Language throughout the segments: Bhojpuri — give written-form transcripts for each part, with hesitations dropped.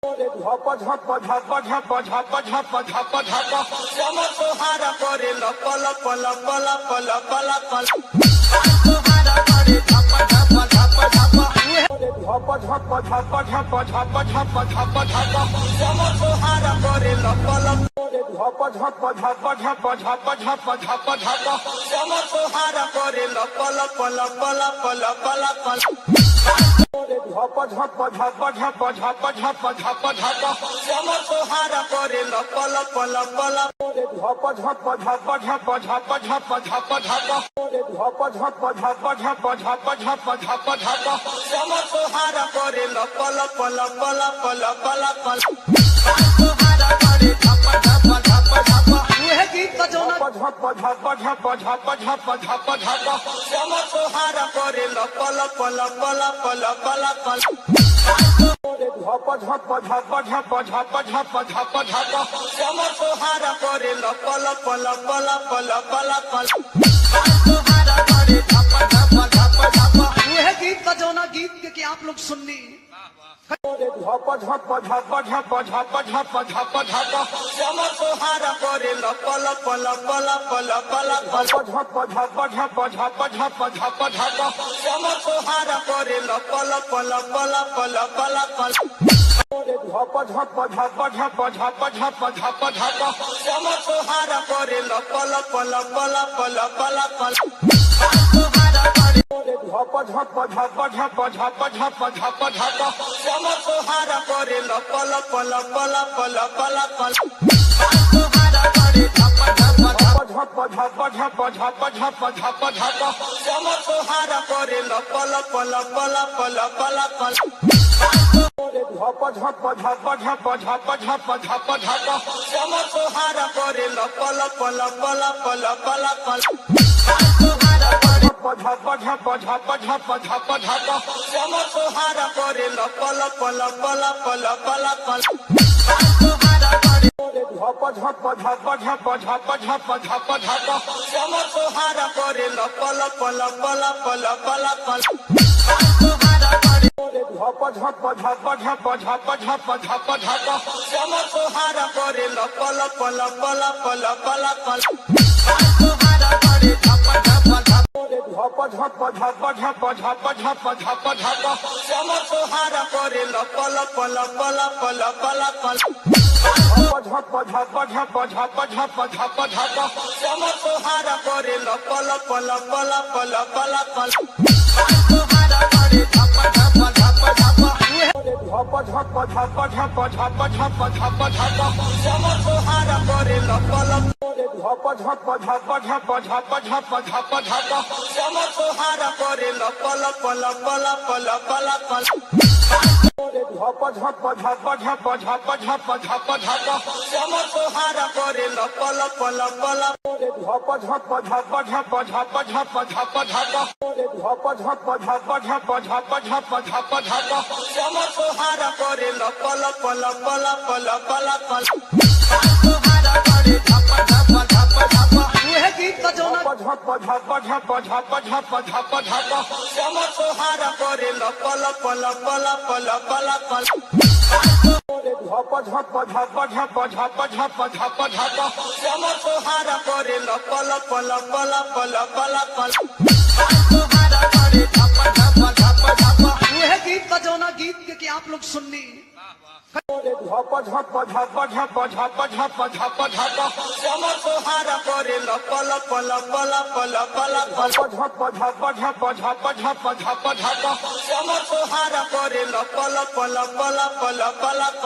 झप झप झप झप झप झप झप झप समसोहारा करे लप लप लप लप लप लप समसोहारा करे झप झप झप झप झप झप झप झप झप झप झप झप समसोहारा करे लप लप झप झप झप झप झप झप झप झप समसोहारा करे लप लप लप लप लप लप झप झप झप झप झप झप झप झप समसोहारा करे लप लप लप लप झप झप झप झप झप झप झप झप झप झप झप झप झप झप झप झप समसोहारा करे लप लप लप लप लप लप समसोहारा करे झप झप झप झप वह गीत बजाना झप झप झप झप झप झप झप समसोहारा करे लप लप लप लप लप लप झप झप झप झप झप झप झप झप समसोहारा करे लप लप लप लप लप लप समसोहारा करे झप झप झप झप वह गीत बजाना गीत के आप लोग सुननी झप झप झप झप झप झप झप झप समसोहारा करे लप लप लप लप लप लप झप झप झप झप झप झप झप समसोहारा करे लप लप लप लप लप लप झप झप झप झप झप झप झप झप समसोहारा करे लप लप लप लप लप लप समसोहारा करे झप झप झप झप झप झप झप झप समसोहारा करे लप लप लप लप लप लप समसोहारा करे झप झप झप झप झप झप झप झप झप समसोहारा करे लप लप लप लप लप लप झप झप झप झप झप झप झप झप समसोहारा करे लप लप लप लप लप लप समसोहारा करे झप झप झप झप झप झप समसोहारा करे लप लप लप लप लप लप समसोहारा करे झप झप झप झप झप झप झप झप समसोहारा करे लप लप लप लप लप लप समसोहारा करे झप झप झप झप झप झप झप झप समसोहारा करे लप लप लप लप लप लप समसोहारा करे झप झप झप झप झप झप झप झप झप झप समसोहारा करे लप लप लप लप लप लप झप झप झप झप झप झप झप समसोहारा करे लप लप लप लप लप लप समसोहारा करे झप झप झप झप झप झप झप झप झप झप झप झप समसोहारा करे लप लप झप झप झप झप झप झप झप झप समसोहारा करे लप लप लप लप लप लप झप झप झप झप झप झप झप झप समसोहारा करे लप लप लप लप झप झप झप झप झप झप झप झप झप झप झप झप झप झप झप झप समसोहारा करे लप लप लप लप लप लप समसोहारा करे झप झप झप झप वह गीत बजाना झप झप झप झप झप झप झप समसोहारा करे लप लप लप लप लप लप झप झप झप झप झप झप झप झप समसोहारा करे लप लप लप लप लप लप समसोहारा करे झप झप झप झप वह गीत बजाना गीत के आप लोग सुननी झप झप झप झप झप झप झप झप समसोहारा करे लप लप लप लप लप लप झप झप झप झप झप झप झप समसोहारा करे लप लप लप लप लप लप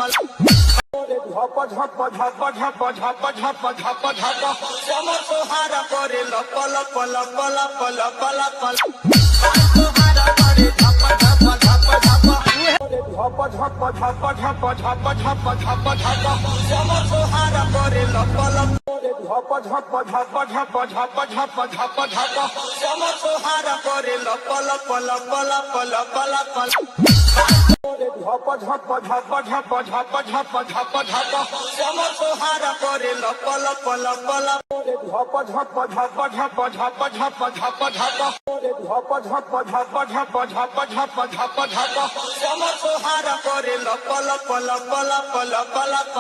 झप झप झप झप झप झप झप झप समसोहारा करे लप लप लप लप लप लप समसोहारा करे झप झप झप झप झप झप झप झप झप झप झप झप समसोहारा करे लप लप झप झप झप झप झप झप झप झप समसोहारा करे लप लप लप लप लप लप झप झप झप झप झप झप झप झप श्यामा तोहारा करे लप लप लप लप झप झप झप झप झप झप झप झप झप झप झप झप झप झप झप झप श्यामा तोहारा करे लप लप लप लप लप लप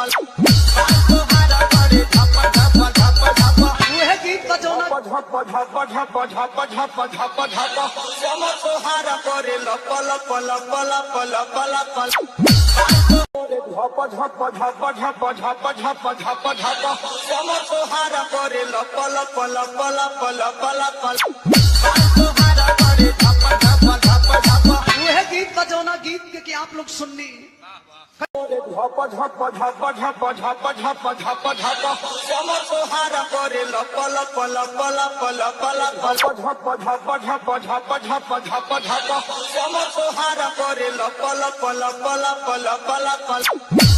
तोहारा करे झप झप झप झप वो है गीत बजाना झप झप झप झप झप झप झप श्यामा तोहारा करे लप लप लप लप लप लप झप झप झप झप झप झप झप झप श्यामा तोहारा करे लप लप लप लप लप लप तोहारा करे झप झप झप झप वो है गीत बजाना गीत के आप लोग सुननी झप झप झप झप झप झप झप झप श्यामा तोहारा करे लप लप लप लप लप लप झप झप झप झप झप झप झप श्यामा तोहारा करे लप लप लप लप लप लप